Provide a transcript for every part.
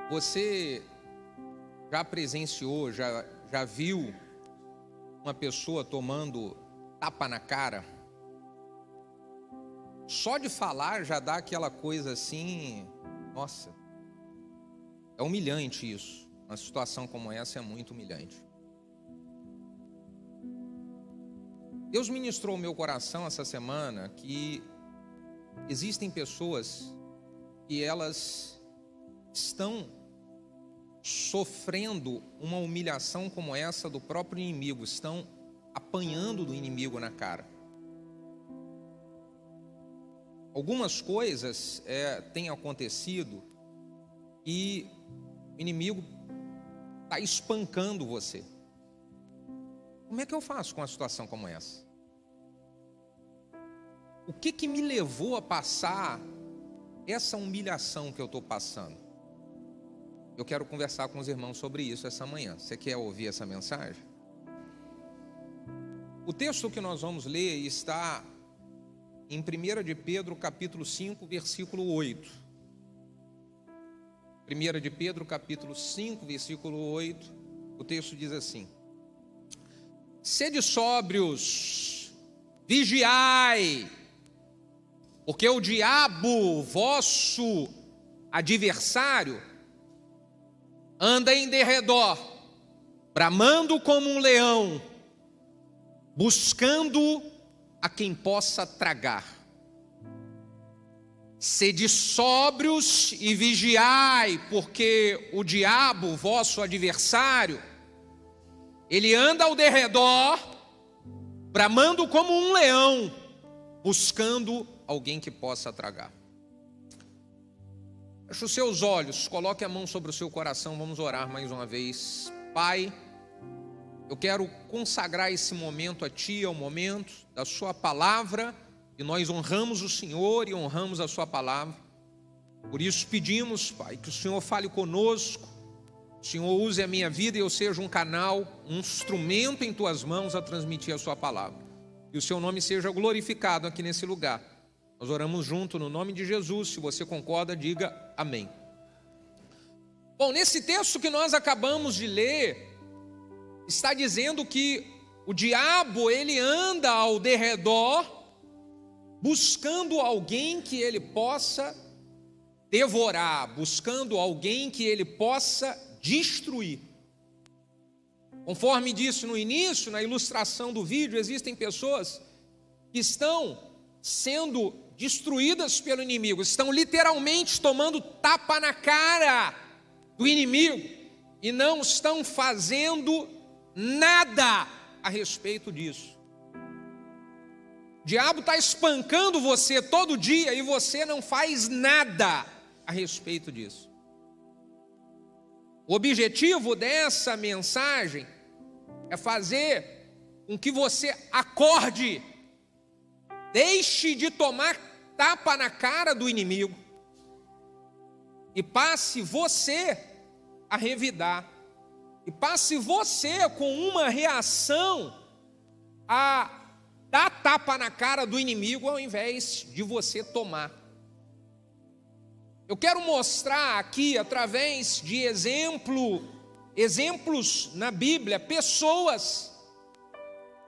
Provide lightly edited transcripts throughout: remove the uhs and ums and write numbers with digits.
Você já presenciou, já viu uma pessoa tomando tapa na cara? Só de falar já dá aquela coisa assim, nossa, é humilhante isso. Uma situação como essa é muito humilhante. Deus ministrou ao meu coração essa semana que existem pessoas que elas estão sofrendo uma humilhação como essa do próprio inimigo, estão apanhando do inimigo na cara. Algumas coisas têm acontecido e o inimigo está espancando você. Como é que eu faço com uma situação como essa? O que me levou a passar essa humilhação que eu estou passando? Eu quero conversar com os irmãos sobre isso essa manhã. Você quer ouvir essa mensagem? O texto que nós vamos ler está em 1 de Pedro, capítulo 5, versículo 8. 1 de Pedro, capítulo 5, versículo 8. O texto diz assim: Sede sóbrios, vigiai, porque o diabo, vosso adversário, anda em derredor, bramando como um leão, buscando a quem possa tragar. Sede sóbrios e vigiai, porque o diabo, vosso adversário, ele anda ao derredor, bramando como um leão, buscando alguém que possa tragar. Feche os seus olhos, coloque a mão sobre o seu coração, vamos orar mais uma vez. Pai, eu quero consagrar esse momento a Ti, ao momento da Sua palavra, e nós honramos o Senhor e honramos a Sua palavra. Por isso pedimos, Pai, que o Senhor fale conosco, o Senhor use a minha vida e eu seja um canal, um instrumento em Tuas mãos a transmitir a Sua palavra. Que o Seu nome seja glorificado aqui nesse lugar. Nós oramos junto no nome de Jesus. Se você concorda, diga amém. Bom, nesse texto que nós acabamos de ler, está dizendo que o diabo, ele anda ao derredor, buscando alguém que ele possa devorar, buscando alguém que ele possa destruir. Conforme disse no início, na ilustração do vídeo, existem pessoas que estão sendo destruídas pelo inimigo, estão literalmente tomando tapa na cara do inimigo e não estão fazendo nada a respeito disso. O diabo está espancando você todo dia e você não faz nada a respeito disso. O objetivo dessa mensagem é fazer com que você acorde, deixe de tomar tapa na cara do inimigo e passe você a revidar. E passe você com uma reação a dar tapa na cara do inimigo ao invés de você tomar. Eu quero mostrar aqui, através de exemplos na Bíblia, pessoas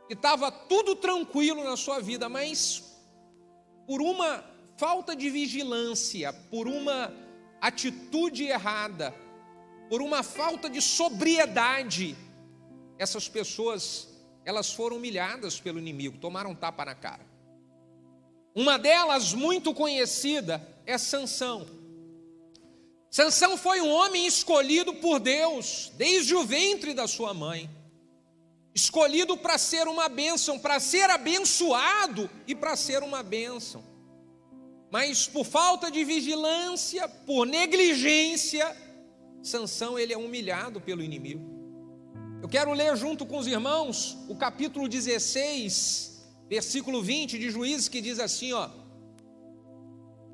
que estava tudo tranquilo na sua vida, mas por uma falta de vigilância, por uma atitude errada, por uma falta de sobriedade, essas pessoas, elas foram humilhadas pelo inimigo, tomaram tapa na cara. Uma delas, muito conhecida, é Sansão. Sansão foi um homem escolhido por Deus, desde o ventre da sua mãe. Escolhido para ser uma bênção, para ser abençoado e para ser uma bênção. Mas por falta de vigilância, por negligência, Sansão ele é humilhado pelo inimigo. Eu quero ler junto com os irmãos o capítulo 16, versículo 20 de Juízes, que diz assim, ó: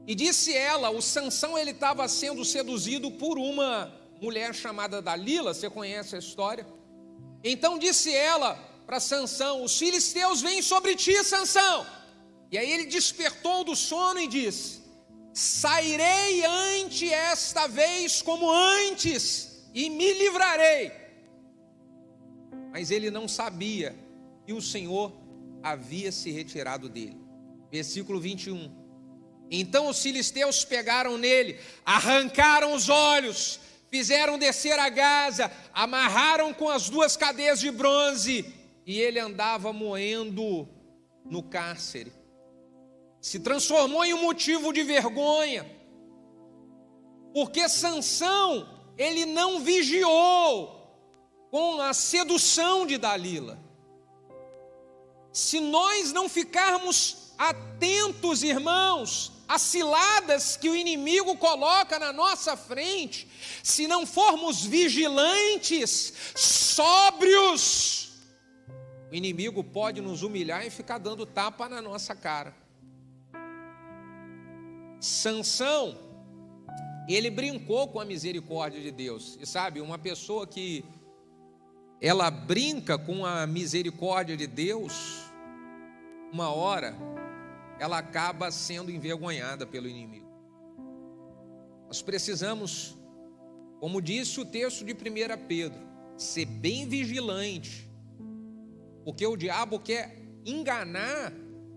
E disse ela, o Sansão ele estava sendo seduzido por uma mulher chamada Dalila, você conhece a história? Então disse ela para Sansão: os filisteus vêm sobre ti, Sansão. E aí ele despertou do sono e disse: sairei ante esta vez como antes, e me livrarei. Mas ele não sabia que o Senhor havia se retirado dele. Versículo 21. Então os filisteus pegaram nele, arrancaram os olhos, fizeram descer a Gaza, amarraram com as 2 cadeias de bronze, e ele andava moendo no cárcere. Se transformou em um motivo de vergonha, porque Sansão, ele não vigiou com a sedução de Dalila. Se nós não ficarmos atentos, irmãos, às ciladas que o inimigo coloca na nossa frente, se não formos vigilantes, sóbrios, o inimigo pode nos humilhar e ficar dando tapa na nossa cara. Sansão, ele brincou com a misericórdia de Deus. E sabe, uma pessoa que ela brinca com a misericórdia de Deus, uma hora ela acaba sendo envergonhada pelo inimigo. Nós precisamos, como disse o texto de 1 Pedro, ser bem vigilante, porque o diabo quer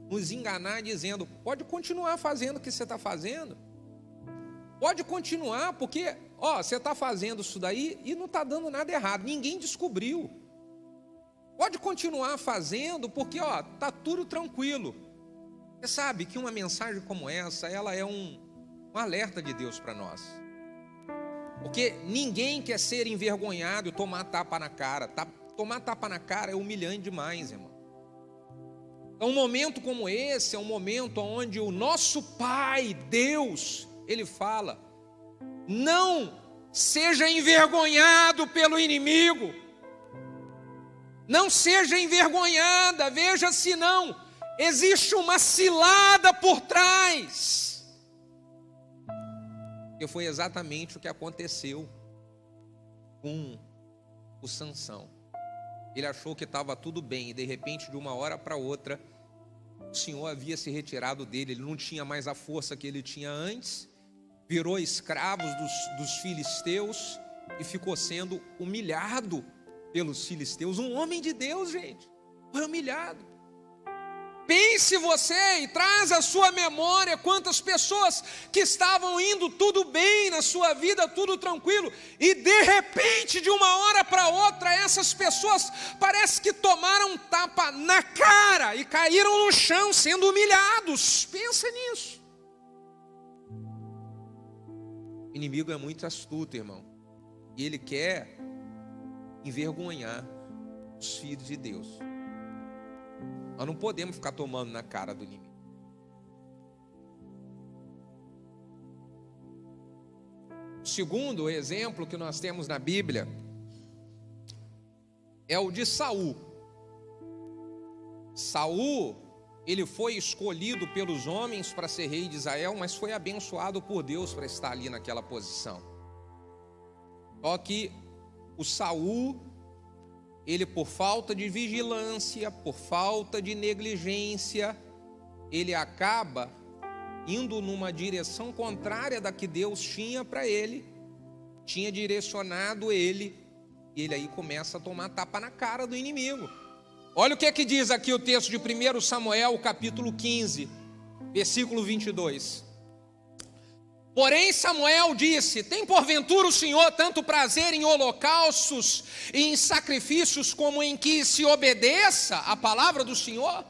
nos enganar dizendo: pode continuar fazendo o que você está fazendo, pode continuar, porque você está fazendo isso daí e não está dando nada errado, ninguém descobriu. Pode continuar fazendo, porque está tudo tranquilo. Você sabe que uma mensagem como essa, ela é um alerta de Deus para nós. Porque ninguém quer ser envergonhado e tomar tapa na cara. Tomar tapa na cara é humilhante demais, irmão. Então, um momento como esse é um momento onde o nosso Pai, Deus, Ele fala: não seja envergonhado pelo inimigo, não seja envergonhada, veja se não existe uma cilada por trás. E foi exatamente o que aconteceu com o Sansão. Ele achou que estava tudo bem, e de repente, de uma hora para outra, o Senhor havia se retirado dele. Ele não tinha mais a força que ele tinha antes, virou escravo dos filisteus e ficou sendo humilhado pelos filisteus. Um homem de Deus, gente, foi humilhado. Pense você e traz à sua memória quantas pessoas que estavam indo tudo bem na sua vida, tudo tranquilo, e de repente, de uma hora para outra, essas pessoas parece que tomaram um tapa na cara e caíram no chão sendo humilhados. Pensa nisso. O inimigo é muito astuto, irmão, e ele quer envergonhar os filhos de Deus. Nós não podemos ficar tomando na cara do inimigo. O segundo exemplo que nós temos na Bíblia é o de Saul. Saul, ele foi escolhido pelos homens para ser rei de Israel, mas foi abençoado por Deus para estar ali naquela posição. Só que o Saul, ele, por falta de vigilância, por falta de negligência, ele acaba indo numa direção contrária da que Deus tinha para ele, tinha direcionado ele, e ele aí começa a tomar tapa na cara do inimigo. Olha o que é que diz aqui o texto de 1 Samuel, capítulo 15, versículo 22. Porém Samuel disse: tem porventura o Senhor tanto prazer em holocaustos e em sacrifícios como em que se obedeça a palavra do Senhor?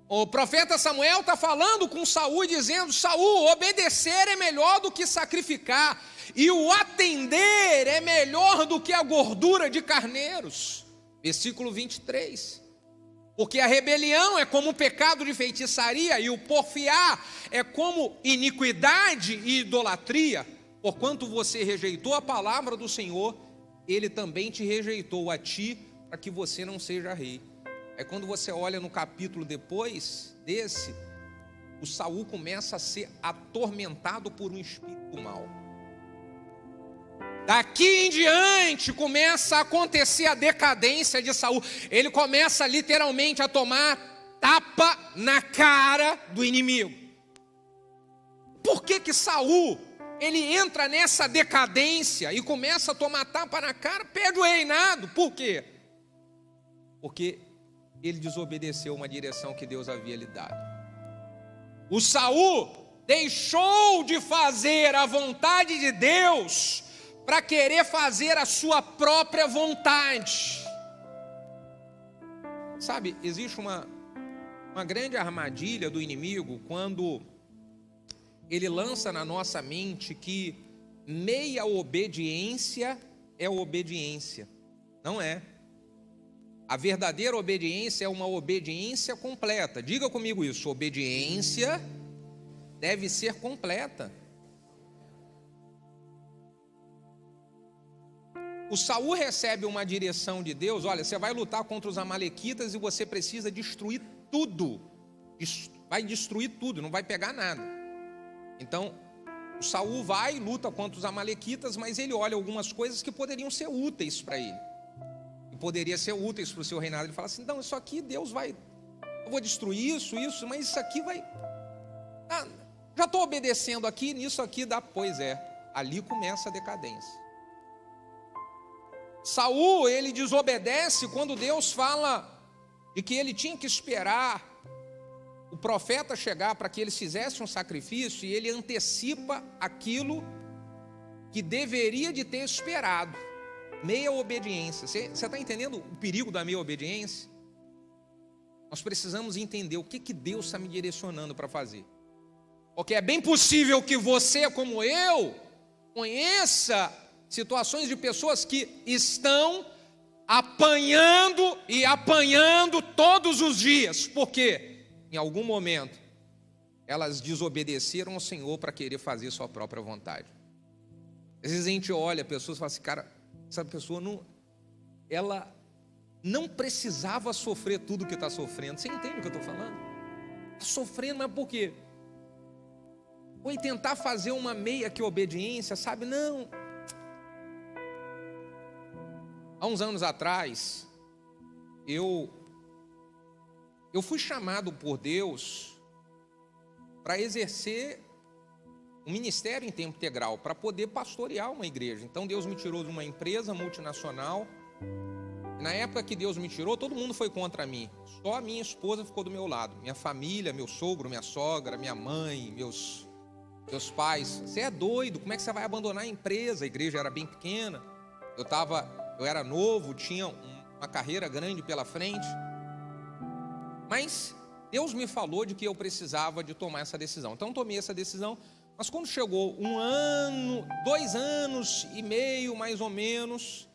O profeta Samuel está falando com Saul, dizendo: Saul, obedecer é melhor do que sacrificar, e o atender é melhor do que a gordura de carneiros. Versículo 23. Porque a rebelião é como o pecado de feitiçaria, e o porfiar é como iniquidade e idolatria. Porquanto você rejeitou a palavra do Senhor, Ele também te rejeitou a ti, para que você não seja rei. Aí quando você olha no capítulo depois desse, o Saul começa a ser atormentado por um espírito mau. Daqui em diante começa a acontecer a decadência de Saul. Ele começa literalmente a tomar tapa na cara do inimigo. Por que Saul, ele entra nessa decadência e começa a tomar tapa na cara, perde o reinado? Por quê? Porque ele desobedeceu uma direção que Deus havia lhe dado. O Saul deixou de fazer a vontade de Deus para querer fazer a sua própria vontade. Sabe, existe uma grande armadilha do inimigo quando ele lança na nossa mente que meia obediência é obediência. Não é. A verdadeira obediência é uma obediência completa. Diga comigo isso, obediência deve ser completa. O Saul recebe uma direção de Deus: olha, você vai lutar contra os amalequitas e você precisa destruir tudo. Vai destruir tudo, não vai pegar nada. Então, o Saul vai e luta contra os amalequitas, mas ele olha algumas coisas que poderiam ser úteis para ele. E poderia ser úteis para o seu reinado. Ele fala assim: não, isso aqui Deus vai... eu vou destruir isso, mas isso aqui vai... já estou obedecendo aqui, nisso aqui dá... Pois é, ali começa a decadência. Saul, ele desobedece quando Deus fala de que ele tinha que esperar o profeta chegar para que eles fizessem um sacrifício, e ele antecipa aquilo que deveria de ter esperado. Meia obediência. Você está entendendo o perigo da meia obediência? Nós precisamos entender o que Deus está me direcionando para fazer. Porque é bem possível que você, como eu, conheça situações de pessoas que estão apanhando e apanhando todos os dias. Por quê? Em algum momento, elas desobedeceram ao Senhor para querer fazer sua própria vontade. Às vezes a gente olha pessoas e fala assim: cara, essa pessoa ela não precisava sofrer tudo que está sofrendo. Você entende o que eu estou falando? Está sofrendo, mas por quê? Foi tentar fazer uma meia que obediência, sabe? Não. Há uns anos atrás, eu fui chamado por Deus para exercer um ministério em tempo integral, para poder pastorear uma igreja. Então Deus me tirou de uma empresa multinacional. Na época que Deus me tirou, todo mundo foi contra mim. Só a minha esposa ficou do meu lado. Minha família, meu sogro, minha sogra, minha mãe, meus pais. Você é doido, como é que você vai abandonar a empresa? A igreja era bem pequena. Eu era novo, tinha uma carreira grande pela frente. Mas Deus me falou de que eu precisava de tomar essa decisão. Então tomei essa decisão. Mas quando chegou 1 ano, 2 anos e meio mais ou menos,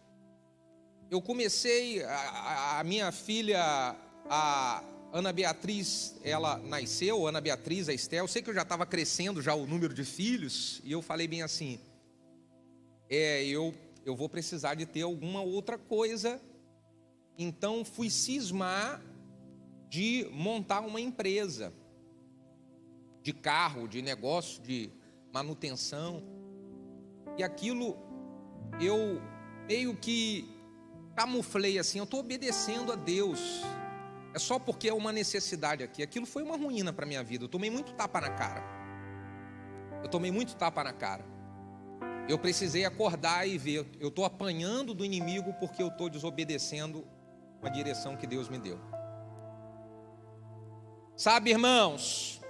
eu comecei, a minha filha, a Ana Beatriz, ela nasceu, Ana Beatriz, a Estel. Eu sei que eu já estava crescendo já o número de filhos, e eu falei bem assim: eu vou precisar de ter alguma outra coisa. Então fui cismar de montar uma empresa de carro, de negócio, de manutenção. E aquilo eu meio que camuflei assim: eu estou obedecendo a Deus, é só porque é uma necessidade aqui. Aquilo foi uma ruína para a minha vida. Eu tomei muito tapa na cara. Eu precisei acordar e ver: eu estou apanhando do inimigo porque eu estou desobedecendo uma direção que Deus me deu. Sabe, irmãos,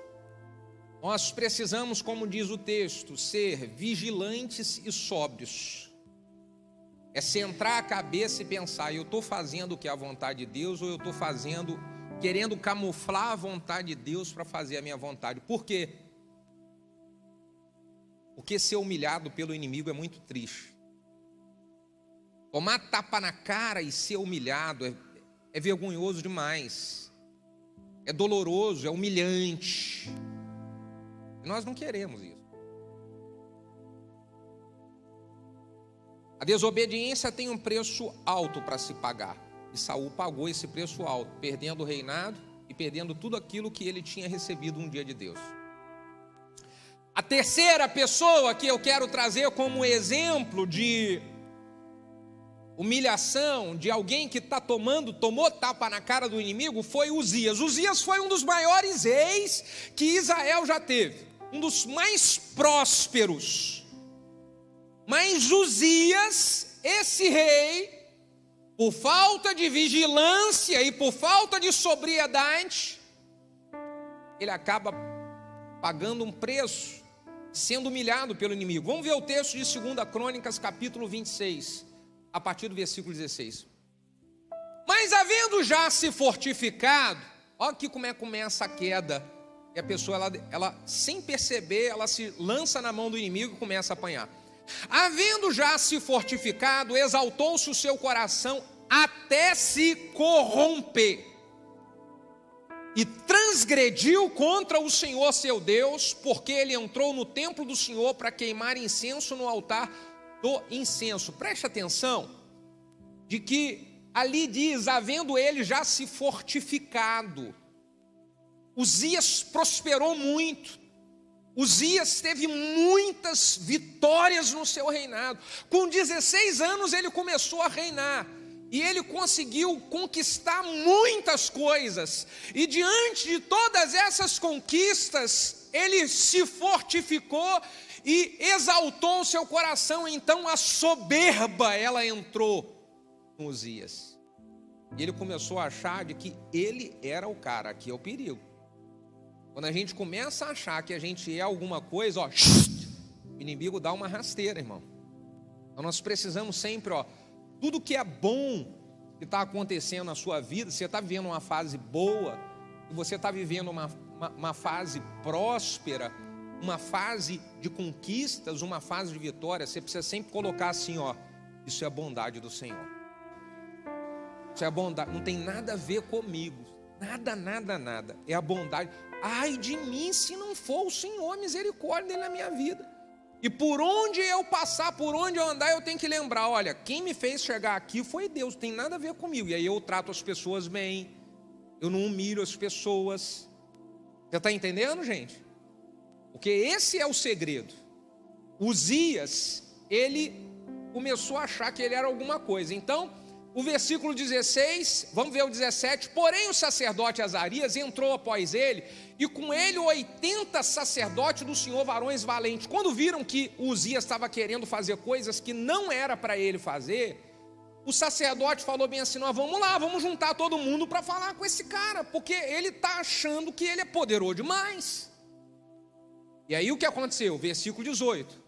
nós precisamos, como diz o texto, ser vigilantes e sóbrios. É centrar a cabeça e pensar: eu estou fazendo o que é a vontade de Deus, ou eu estou fazendo, querendo camuflar a vontade de Deus para fazer a minha vontade? Por quê? Porque ser humilhado pelo inimigo é muito triste. Tomar tapa na cara e ser humilhado é vergonhoso demais. É doloroso, é humilhante. E nós não queremos isso. A desobediência tem um preço alto para se pagar. E Saul pagou esse preço alto, perdendo o reinado e perdendo tudo aquilo que ele tinha recebido um dia de Deus. A terceira pessoa que eu quero trazer como exemplo de humilhação, de alguém que tomou tapa na cara do inimigo, foi Uzias. Uzias foi um dos maiores reis que Israel já teve. um dos mais prósperos. Mas Uzias, esse rei, por falta de vigilância e por falta de sobriedade, ele acaba pagando um preço, sendo humilhado pelo inimigo. Vamos ver o texto de 2 Crônicas, capítulo 26, a partir do versículo 16. Mas havendo já se fortificado, olha aqui como é que começa a queda. E a pessoa, ela sem perceber, ela se lança na mão do inimigo e começa a apanhar. Havendo já se fortificado, exaltou-se o seu coração até se corromper, e transgrediu contra o Senhor seu Deus, porque ele entrou no templo do Senhor para queimar incenso no altar do incenso. Preste atenção, de que ali diz, havendo ele já se fortificado. Uzias prosperou muito. Uzias teve muitas vitórias no seu reinado. Com 16 anos ele começou a reinar. E ele conseguiu conquistar muitas coisas. E diante de todas essas conquistas, ele se fortificou e exaltou o seu coração. Então a soberba, ela entrou no Uzias. E ele começou a achar de que ele era o cara. Aqui é o perigo. Quando a gente começa a achar que a gente é alguma coisa, ó, o inimigo dá uma rasteira, irmão. Então nós precisamos sempre, ó, tudo que é bom que está acontecendo na sua vida, você está vivendo uma fase boa, e você está vivendo uma fase próspera, uma fase de conquistas, uma fase de vitória, você precisa sempre colocar assim, ó, isso é a bondade do Senhor. Isso é a bondade, não tem nada a ver comigo, nada, é a bondade. Ai de mim se não for o Senhor, misericórdia dele na minha vida. E por onde eu passar, por onde eu andar, eu tenho que lembrar, olha, quem me fez chegar aqui foi Deus, não tem nada a ver comigo. E aí eu trato as pessoas bem, eu não humilho as pessoas. Você está entendendo, gente? Porque esse é o segredo. Uzias, ele começou a achar que ele era alguma coisa. Então, o versículo 16, vamos ver o 17. Porém o sacerdote Azarias entrou após ele, e com ele 80 sacerdotes do Senhor, varões valentes. Quando viram que Uzias estava querendo fazer coisas que não era para ele fazer, o sacerdote falou bem assim, nós vamos lá, vamos juntar todo mundo para falar com esse cara, porque ele está achando que ele é poderoso demais. E aí o que aconteceu? Versículo 18.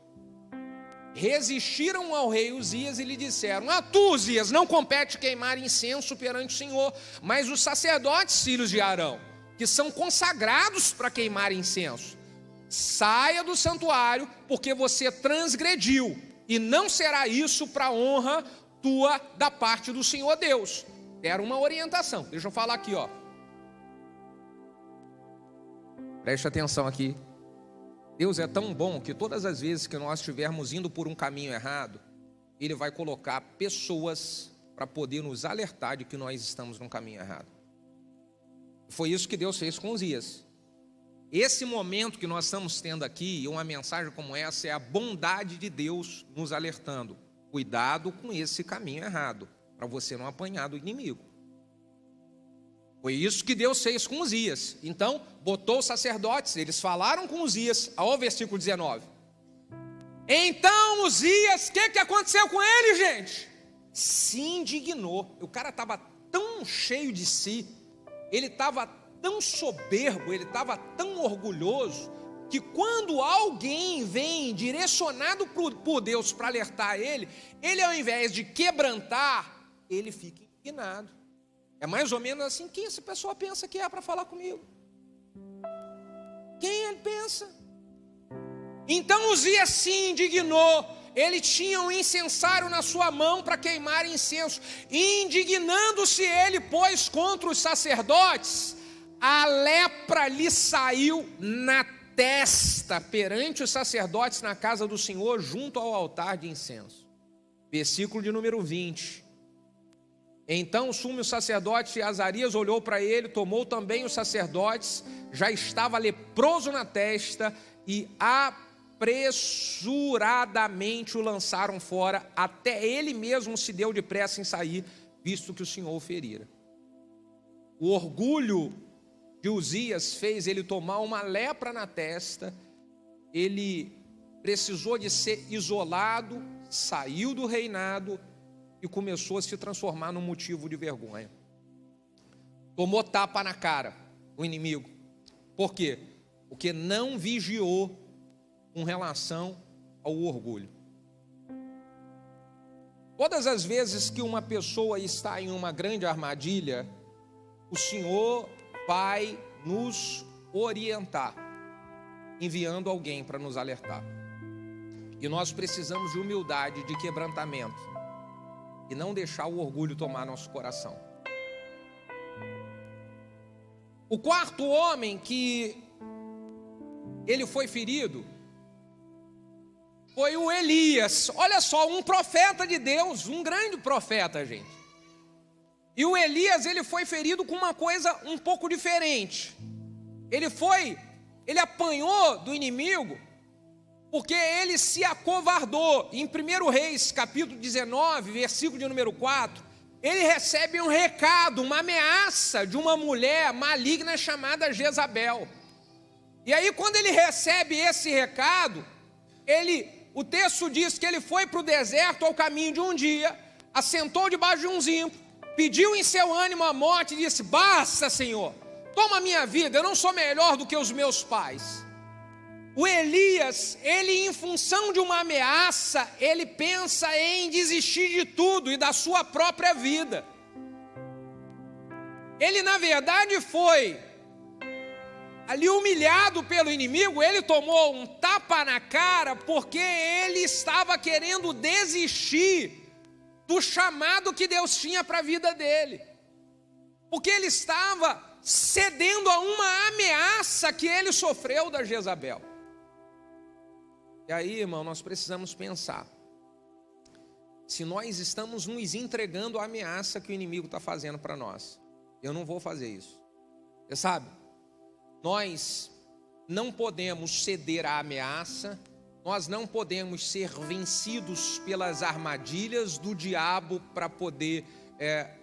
Resistiram ao rei Uzias e lhe disseram, a tu, Uzias, não compete queimar incenso perante o Senhor, mas os sacerdotes filhos de Arão, que são consagrados para queimar incenso, saia do santuário, porque você transgrediu, e não será isso para honra tua da parte do Senhor Deus. Era uma orientação. Deixa eu falar aqui, ó. Preste atenção aqui. Deus é tão bom que todas as vezes que nós estivermos indo por um caminho errado, Ele vai colocar pessoas para poder nos alertar de que nós estamos num caminho errado. Foi isso que Deus fez com Uzias. Esse momento que nós estamos tendo aqui, e uma mensagem como essa, é a bondade de Deus nos alertando. Cuidado com esse caminho errado, para você não apanhar do inimigo. Foi isso que Deus fez com Uzias. Então, botou os sacerdotes, eles falaram com Uzias, ao versículo 19. Então Uzias, o que aconteceu com ele, gente? Se indignou. O cara estava tão cheio de si, ele estava tão soberbo, ele estava tão orgulhoso, que quando alguém vem direcionado por Deus para alertar ele ao invés de quebrantar, ele fica indignado. É mais ou menos assim, quem essa pessoa pensa que é para falar comigo? Quem ele pensa? Então Uzias se indignou, ele tinha um incensário na sua mão para queimar incenso, e indignando-se ele, pois, contra os sacerdotes, a lepra lhe saiu na testa perante os sacerdotes na casa do Senhor, junto ao altar de incenso. Versículo de número 20. Então o sumo sacerdote Azarias olhou para ele, tomou também os sacerdotes, já estava leproso na testa, e apressuradamente o lançaram fora, até ele mesmo se deu depressa em sair, visto que o Senhor o ferira. O orgulho de Uzias fez ele tomar uma lepra na testa, ele precisou de ser isolado, saiu do reinado e começou a se transformar num motivo de vergonha. Tomou tapa na cara, o inimigo. Por quê? Porque não vigiou com relação ao orgulho. Todas as vezes que uma pessoa está em uma grande armadilha, o Senhor vai nos orientar, enviando alguém para nos alertar. E nós precisamos de humildade, de quebrantamento, e não deixar o orgulho tomar nosso coração. O quarto homem que ele foi ferido foi o Elias. Olha só, um profeta de Deus, um grande profeta, gente. E o Elias, ele foi ferido com uma coisa um pouco diferente. Ele apanhou do inimigo porque ele se acovardou. Em 1 Reis, capítulo 19, versículo de número 4, ele recebe um recado, uma ameaça de uma mulher maligna chamada Jezabel. E aí, quando ele recebe esse recado, o texto diz que ele foi para o deserto ao caminho de um dia, assentou debaixo de um zinco, pediu em seu ânimo a morte e disse: basta, Senhor, toma a minha vida, eu não sou melhor do que os meus pais. O Elias, ele em função de uma ameaça, ele pensa em desistir de tudo e da sua própria vida. Ele na verdade foi ali humilhado pelo inimigo, ele tomou um tapa na cara porque ele estava querendo desistir do chamado que Deus tinha para a vida dele. Porque ele estava cedendo a uma ameaça que ele sofreu da Jezabel. E aí, irmão, nós precisamos pensar. Se nós estamos nos entregando à ameaça que o inimigo está fazendo para nós, eu não vou fazer isso. Você sabe? Nós não podemos ceder à ameaça, nós não podemos ser vencidos pelas armadilhas do diabo para poder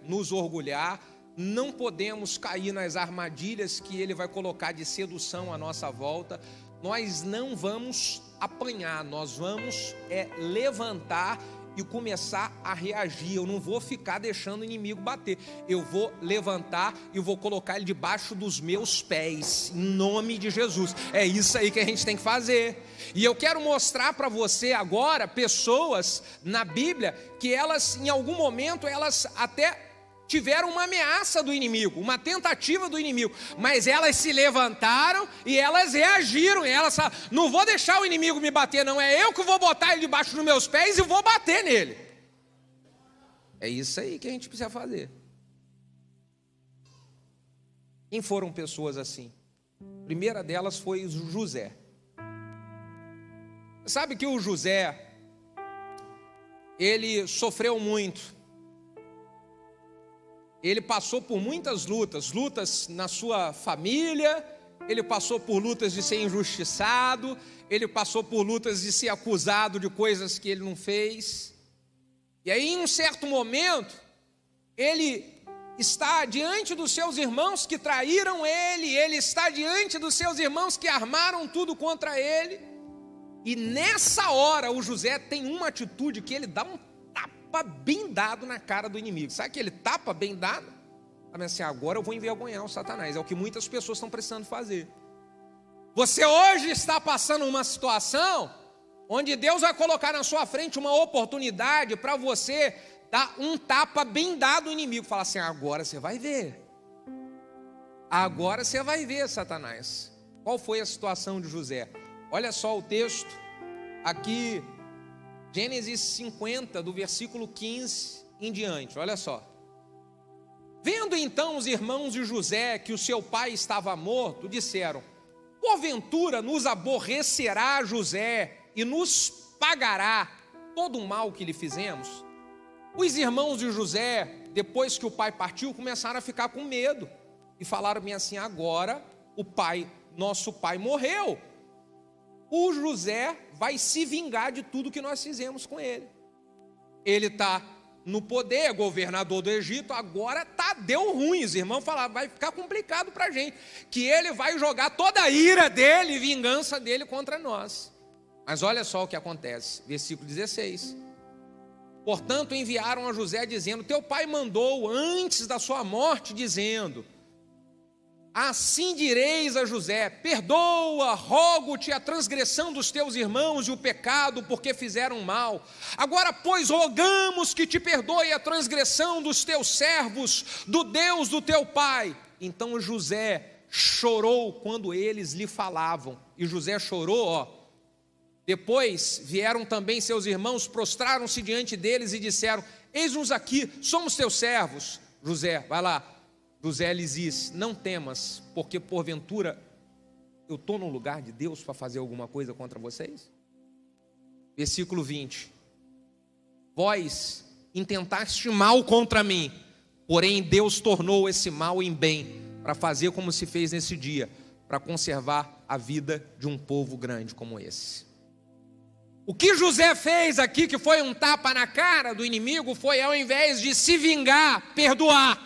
nos orgulhar, não podemos cair nas armadilhas que ele vai colocar de sedução à nossa volta. Nós não vamos apanhar, nós vamos levantar e começar a reagir. Eu não vou ficar deixando o inimigo bater, eu vou levantar e vou colocar ele debaixo dos meus pés, em nome de Jesus. É isso aí que a gente tem que fazer. E eu quero mostrar para você agora pessoas na Bíblia que elas, em algum momento, elas até tiveram uma ameaça do inimigo, uma tentativa do inimigo, mas elas se levantaram e elas reagiram, e elas falaram: não vou deixar o inimigo me bater não, é eu que vou botar ele debaixo dos meus pés e vou bater nele. É isso aí que a gente precisa fazer. Quem foram pessoas assim? A primeira delas foi José. Sabe que o José, ele sofreu muito. Ele passou por muitas lutas na sua família, ele passou por lutas de ser injustiçado, ele passou por lutas de ser acusado de coisas que ele não fez. E aí, em um certo momento, ele está diante dos seus irmãos que traíram ele está diante dos seus irmãos que armaram tudo contra ele. E nessa hora, o José tem uma atitude que ele dá um tapa bem dado na cara do inimigo. Sabe aquele tapa bem dado? Assim, agora eu vou envergonhar o Satanás. É o que muitas pessoas estão precisando fazer. Você hoje está passando uma situação onde Deus vai colocar na sua frente uma oportunidade para você dar um tapa bem dado no inimigo. Falar assim: agora você vai ver. Agora você vai ver, Satanás. Qual foi a situação de José? Olha só o texto aqui, Gênesis 50, do versículo 15 em diante, olha só. Vendo então os irmãos de José que o seu pai estava morto, disseram: porventura nos aborrecerá José e nos pagará todo o mal que lhe fizemos? Os irmãos de José, depois que o pai partiu, começaram a ficar com medo e falaram bem assim: agora nosso pai morreu, o José vai se vingar de tudo que nós fizemos com ele. Ele está no poder, governador do Egito, agora deu ruim. Os irmãos falaram, vai ficar complicado para a gente, que ele vai jogar toda a ira dele e vingança dele contra nós. Mas olha só o que acontece, versículo 16. Portanto, enviaram a José dizendo, teu pai mandou antes da sua morte, dizendo, assim direis a José, perdoa, rogo-te a transgressão dos teus irmãos e o pecado, porque fizeram mal. Agora, pois, rogamos que te perdoe a transgressão dos teus servos, do Deus do teu pai. Então José chorou quando eles lhe falavam. E José chorou, Depois vieram também seus irmãos, prostraram-se diante deles e disseram, eis-nos aqui, somos teus servos. José, vai lá. José lhes disse, não temas, porque porventura eu estou no lugar de Deus para fazer alguma coisa contra vocês? Versículo 20. Vós intentaste mal contra mim, porém Deus tornou esse mal em bem, para fazer como se fez nesse dia, para conservar a vida de um povo grande como esse. O que José fez aqui, que foi um tapa na cara do inimigo, foi ao invés de se vingar, perdoar.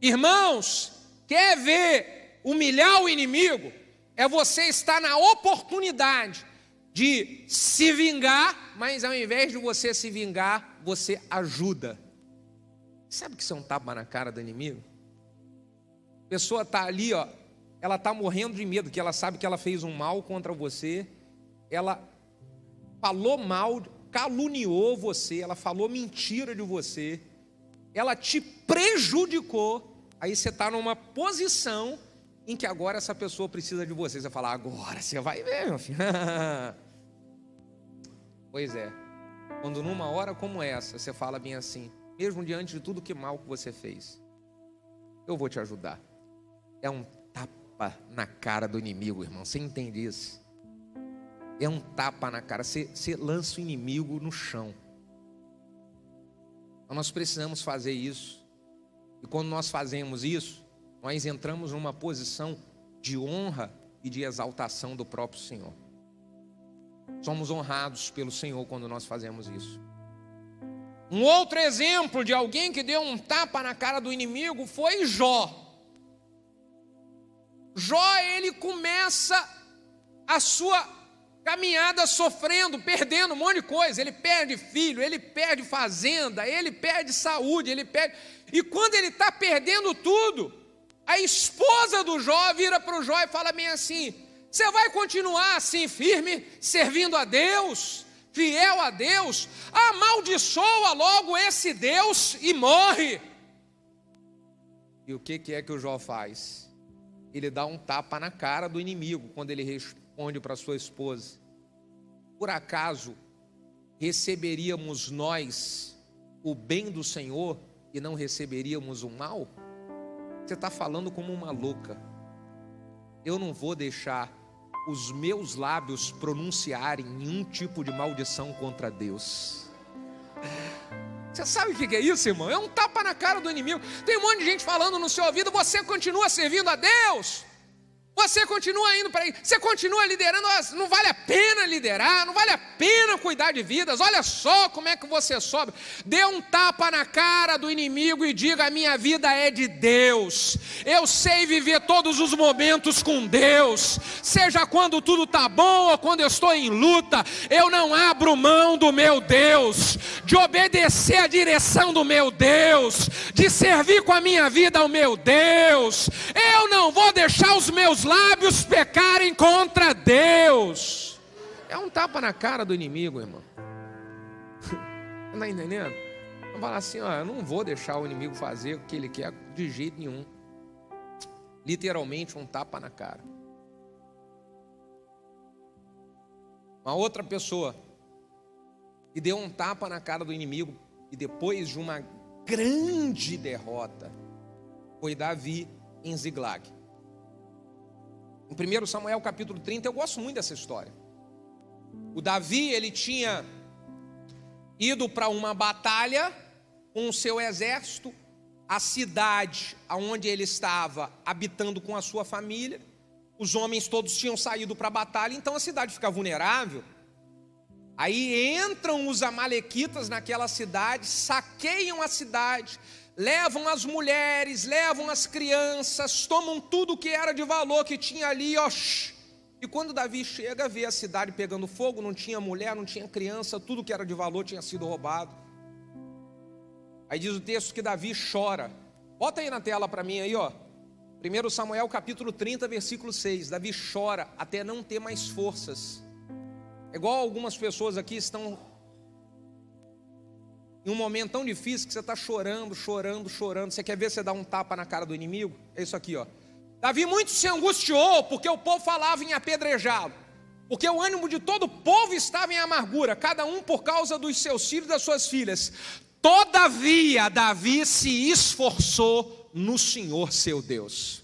Irmãos, quer ver humilhar o inimigo? É você estar na oportunidade de se vingar, mas ao invés de você se vingar, você ajuda. Sabe o que isso é um tapa na cara do inimigo? A pessoa está ali, ela está morrendo de medo, que ela sabe que ela fez um mal contra você, ela falou mal, caluniou você, ela falou mentira de você, ela te prejudicou. Aí você está numa posição em que agora essa pessoa precisa de você. Você fala, agora você vai ver, meu filho. Pois é, quando numa hora como essa, você fala bem assim, mesmo diante de tudo que mal que você fez, eu vou te ajudar. É um tapa na cara do inimigo, irmão, você entende isso? É um tapa na cara, você lança o inimigo no chão. Então nós precisamos fazer isso. E quando nós fazemos isso, nós entramos numa posição de honra e de exaltação do próprio Senhor. Somos honrados pelo Senhor quando nós fazemos isso. Um outro exemplo de alguém que deu um tapa na cara do inimigo foi Jó. Jó, ele começa a sua caminhada sofrendo, perdendo um monte de coisa. Ele perde filho, ele perde fazenda, ele perde saúde, ele perde... E quando ele está perdendo tudo, a esposa do Jó vira para o Jó e fala bem assim, você vai continuar assim firme, servindo a Deus, fiel a Deus? Amaldiçoa logo esse Deus e morre. E o que é que o Jó faz? Ele dá um tapa na cara do inimigo quando ele responde para sua esposa, por acaso receberíamos nós o bem do Senhor e não receberíamos o mal? Você está falando como uma louca. Eu não vou deixar os meus lábios pronunciarem nenhum tipo de maldição contra Deus. Você sabe o que é isso, irmão? É um tapa na cara do inimigo. Tem um monte de gente falando no seu ouvido, você continua servindo a Deus, você continua indo para aí, você continua liderando, não vale a pena liderar, não vale a pena cuidar de vidas, olha só como é que você sobe. Dê um tapa na cara do inimigo e diga, a minha vida é de Deus, eu sei viver todos os momentos com Deus, seja quando tudo está bom ou quando eu estou em luta, eu não abro mão do meu Deus, de obedecer a direção do meu Deus, de servir com a minha vida ao meu Deus. Eu não vou deixar os meus lábios pecarem contra Deus. É um tapa na cara do inimigo, irmão. Não está entendendo? Vamos falar assim, eu não vou deixar o inimigo fazer o que ele quer de jeito nenhum. Literalmente um tapa na cara. Uma outra pessoa que deu um tapa na cara do inimigo e depois de uma grande derrota foi Davi em Ziglag. Em 1 Samuel capítulo 30, eu gosto muito dessa história. O Davi, ele tinha ido para uma batalha com o seu exército, a cidade onde ele estava habitando com a sua família, os homens todos tinham saído para a batalha, então a cidade fica vulnerável. Aí entram os amalequitas naquela cidade, saqueiam a cidade, levam as mulheres, levam as crianças, tomam tudo que era de valor que tinha ali, ó. E quando Davi chega, vê a cidade pegando fogo, não tinha mulher, não tinha criança, tudo que era de valor tinha sido roubado. Aí diz o texto que Davi chora. Bota aí na tela para mim aí, ó. 1 Samuel capítulo 30, versículo 6. Davi chora até não ter mais forças. É igual algumas pessoas aqui estão em um momento tão difícil que você está chorando. Você quer ver você dar um tapa na cara do inimigo? É isso aqui, ó. Davi muito se angustiou porque o povo falava em apedrejá-lo, porque o ânimo de todo o povo estava em amargura, cada um por causa dos seus filhos e das suas filhas. Todavia Davi se esforçou no Senhor seu Deus.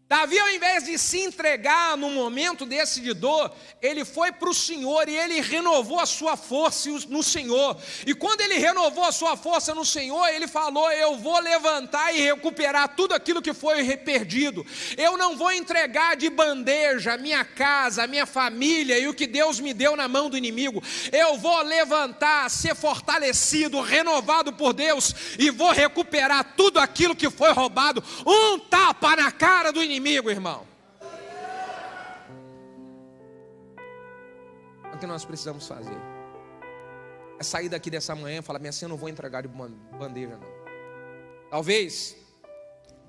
Davi, ao invés de se entregar num momento desse de dor, ele foi para o Senhor e ele renovou a sua força no Senhor. E quando ele renovou a sua força no Senhor, ele falou: eu vou levantar e recuperar tudo aquilo que foi perdido. Eu não vou entregar de bandeja a minha casa, a minha família e o que Deus me deu na mão do inimigo. Eu vou levantar, ser fortalecido, renovado por Deus e vou recuperar tudo aquilo que foi roubado. Um tapa na cara do inimigo. Irmão, o que nós precisamos fazer é sair daqui dessa manhã e falar: minha senhora, eu não vou entregar de bandeja não. Talvez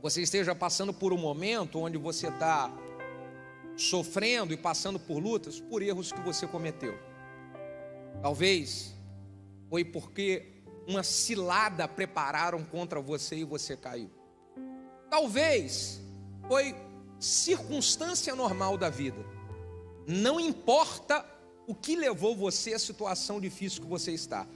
você esteja passando por um momento onde você está sofrendo e passando por lutas, por erros que você cometeu. Talvez foi porque uma cilada prepararam contra você e você caiu. Talvez foi circunstância normal da vida. Não importa o que levou você à situação difícil que você está.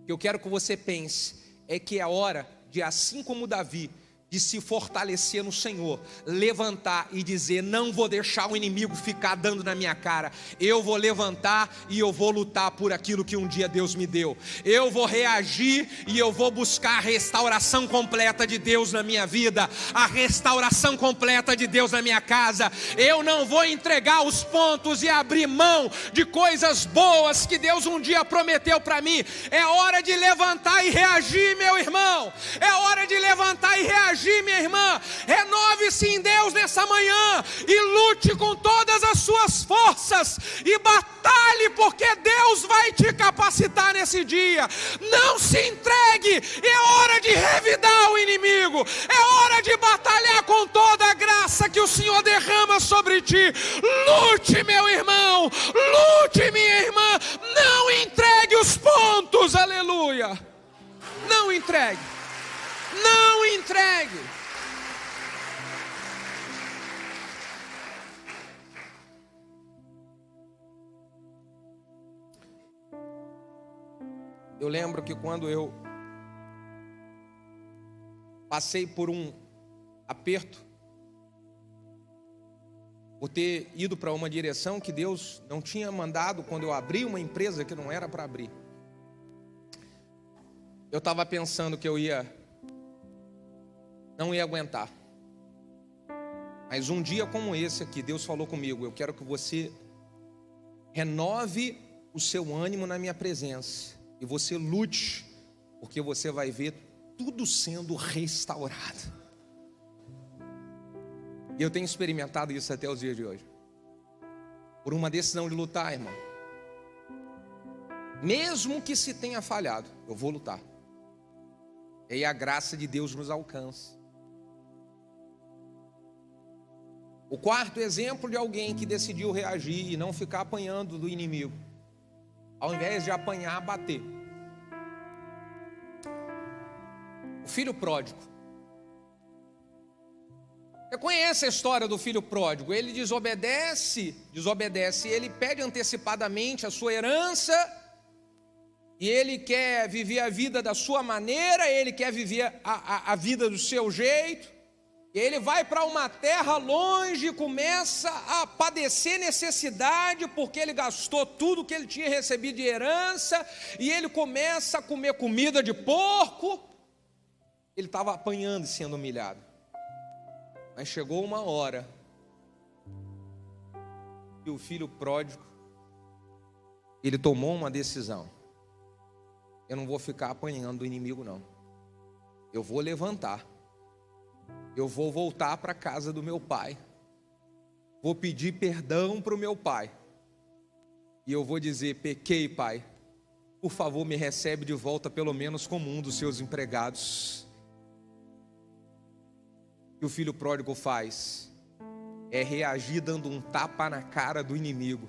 O que eu quero que você pense é que é hora de, assim como Davi, de se fortalecer no Senhor, levantar e dizer: não vou deixar o inimigo ficar dando na minha cara. Eu vou levantar e eu vou lutar por aquilo que um dia Deus me deu. Eu vou reagir e eu vou buscar a restauração completa de Deus na minha vida, a restauração completa de Deus na minha casa. Eu não vou entregar os pontos e abrir mão de coisas boas que Deus um dia prometeu para mim. É hora de levantar e reagir, meu irmão. É hora de levantar e reagir, minha irmã. Renove-se em Deus nessa manhã e lute com todas as suas forças e batalhe, porque Deus vai te capacitar nesse dia. Não se entregue. É hora de revidar o inimigo. É hora de batalhar com toda a graça que o Senhor derrama sobre ti. Lute, meu irmão. Lute, minha irmã. Não entregue os pontos. Aleluia. Não entregue. Não entregue. Eu lembro que quando eu passei por um aperto, por ter ido para uma direção que Deus não tinha mandado, quando eu abri uma empresa que não era para abrir, eu estava pensando que eu não ia aguentar. Mas um dia como esse aqui, Deus falou comigo: eu quero que você renove o seu ânimo na minha presença e você lute, porque você vai ver tudo sendo restaurado. E eu tenho experimentado isso até os dias de hoje, por uma decisão de lutar, irmão. Mesmo que se tenha falhado, eu vou lutar. E aí a graça de Deus nos alcança. O quarto exemplo de alguém que decidiu reagir e não ficar apanhando do inimigo, ao invés de apanhar, bater. O filho pródigo. Você conhece a história do filho pródigo? Ele desobedece, ele pede antecipadamente a sua herança, e ele quer viver a vida da sua maneira, ele quer viver a vida do seu jeito. Ele vai para uma terra longe e começa a padecer necessidade, porque ele gastou tudo que ele tinha recebido de herança, e ele começa a comer comida de porco. Ele estava apanhando e sendo humilhado. Mas chegou uma hora que o filho pródigo ele tomou uma decisão. Eu não vou ficar apanhando do inimigo, não. Eu vou levantar. Eu vou voltar para a casa do meu pai. Vou pedir perdão para o meu pai. E eu vou dizer: pequei, pai. Por favor, me recebe de volta pelo menos como um dos seus empregados. O que o filho pródigo faz é reagir dando um tapa na cara do inimigo.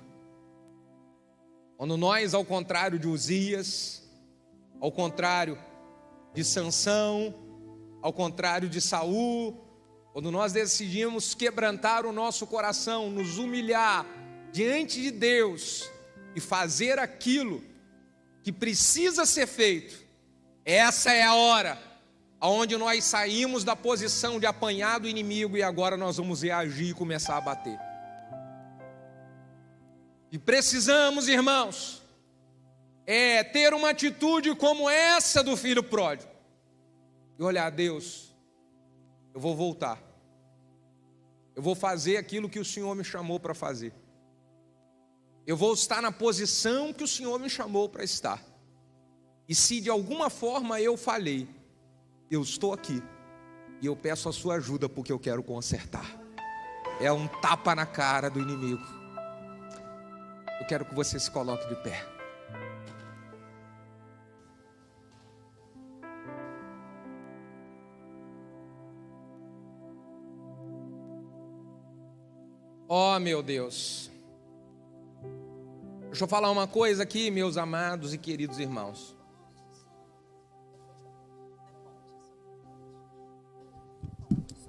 Quando nós, ao contrário de Uzias, ao contrário de Sansão, ao contrário de Saul, quando nós decidimos quebrantar o nosso coração, nos humilhar diante de Deus e fazer aquilo que precisa ser feito, essa é a hora onde nós saímos da posição de apanhar do inimigo e agora nós vamos reagir e começar a bater. E precisamos, irmãos, ter uma atitude como essa do filho pródigo. E olhar: Deus, eu vou voltar. Eu vou fazer aquilo que o Senhor me chamou para fazer. Eu vou estar na posição que o Senhor me chamou para estar. E se de alguma forma eu falhei, eu estou aqui. E eu peço a sua ajuda porque eu quero consertar. É um tapa na cara do inimigo. Eu quero que você se coloque de pé. Oh, meu Deus. Deixa eu falar uma coisa aqui, meus amados e queridos irmãos.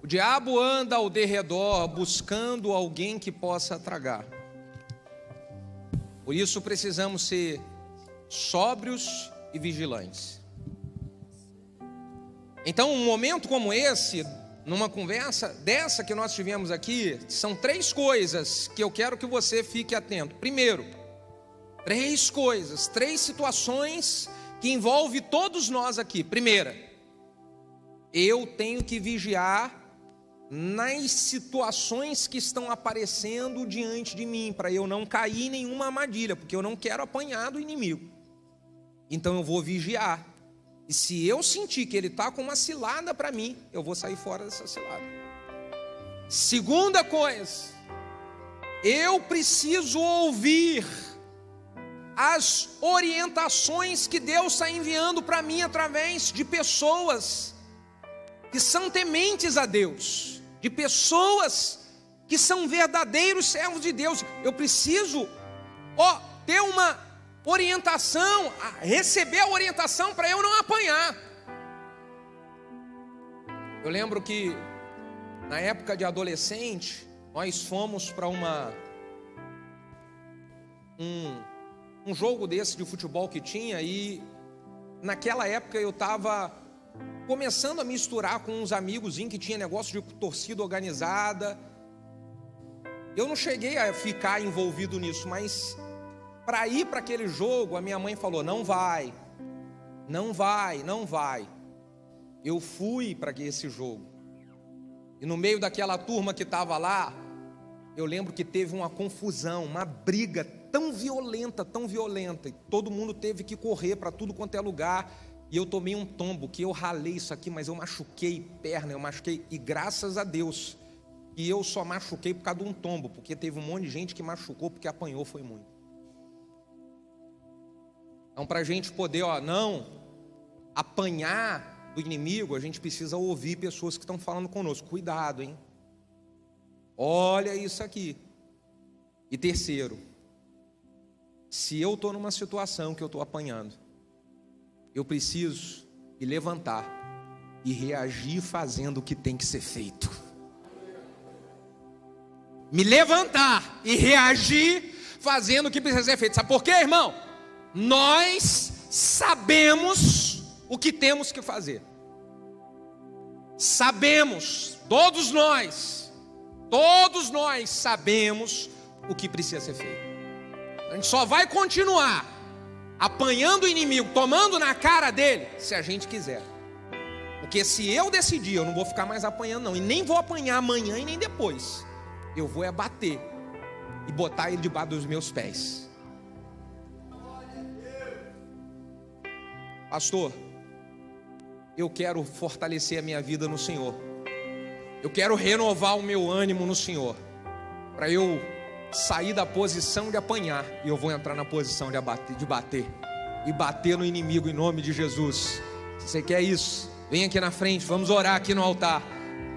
O diabo anda ao derredor buscando alguém que possa tragar. Por isso precisamos ser sóbrios e vigilantes. Então, um momento como esse, numa conversa dessa que nós tivemos aqui, são 3 coisas que eu quero que você fique atento. Primeiro, 3 coisas, 3 situações que envolvem todos nós aqui. Primeira, eu tenho que vigiar nas situações que estão aparecendo diante de mim, para eu não cair em nenhuma armadilha, porque eu não quero apanhar do inimigo. Então eu vou vigiar. E se eu sentir que ele está com uma cilada para mim, eu vou sair fora dessa cilada. Segunda coisa, eu preciso ouvir as orientações que Deus está enviando para mim através de pessoas que são tementes a Deus, de pessoas que são verdadeiros servos de Deus. Eu preciso ter uma orientação, receber a orientação para eu não apanhar. Eu lembro que na época de adolescente, nós fomos para um jogo desse de futebol que tinha, e naquela época eu estava começando a misturar com uns amigos que tinha negócio de torcida organizada. Eu não cheguei a ficar envolvido nisso, mas para ir para aquele jogo, a minha mãe falou: não vai, não vai, não vai. Eu fui para esse jogo, e no meio daquela turma que estava lá, eu lembro que teve uma confusão, uma briga tão violenta, e todo mundo teve que correr para tudo quanto é lugar, e eu tomei um tombo, que eu ralei isso aqui, mas eu machuquei perna, e graças a Deus, que eu só machuquei por causa de um tombo, porque teve um monte de gente que machucou, porque apanhou foi muito. Então, para a gente poder, não apanhar do inimigo, a gente precisa ouvir pessoas que estão falando conosco. Cuidado, hein? Olha isso aqui. E terceiro, se eu estou numa situação que eu estou apanhando, eu preciso me levantar e reagir fazendo o que tem que ser feito. Me levantar e reagir fazendo o que precisa ser feito. Sabe por quê, irmão? Nós sabemos o que temos que fazer. Sabemos, todos nós sabemos o que precisa ser feito. A gente só vai continuar apanhando o inimigo, tomando na cara dele, se a gente quiser. Porque se eu decidir, eu não vou ficar mais apanhando não, e nem vou apanhar amanhã e nem depois. Eu vou bater e botar ele debaixo dos meus pés. pastor, eu quero fortalecer a minha vida no Senhor. Eu quero renovar o meu ânimo no Senhor, para eu sair da posição de apanhar e eu vou entrar na posição de bater e bater no inimigo em nome de Jesus. Se você quer isso, vem aqui na frente, vamos orar aqui no altar.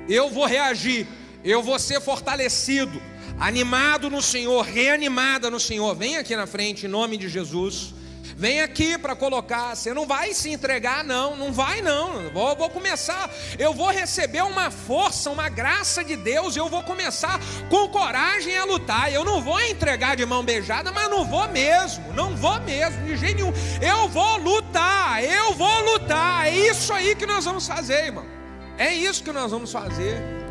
Eu vou reagir, eu vou ser fortalecido, animado no Senhor, reanimada no Senhor. Vem aqui na frente em nome de Jesus. Vem aqui para colocar. Você não vai se entregar, não vai não. Eu vou começar, eu vou receber uma força, uma graça de Deus. Eu vou começar com coragem a lutar. Eu não vou entregar de mão beijada, mas não vou mesmo, de jeito nenhum. Eu vou lutar. É isso aí que nós vamos fazer, irmão. É isso que nós vamos fazer.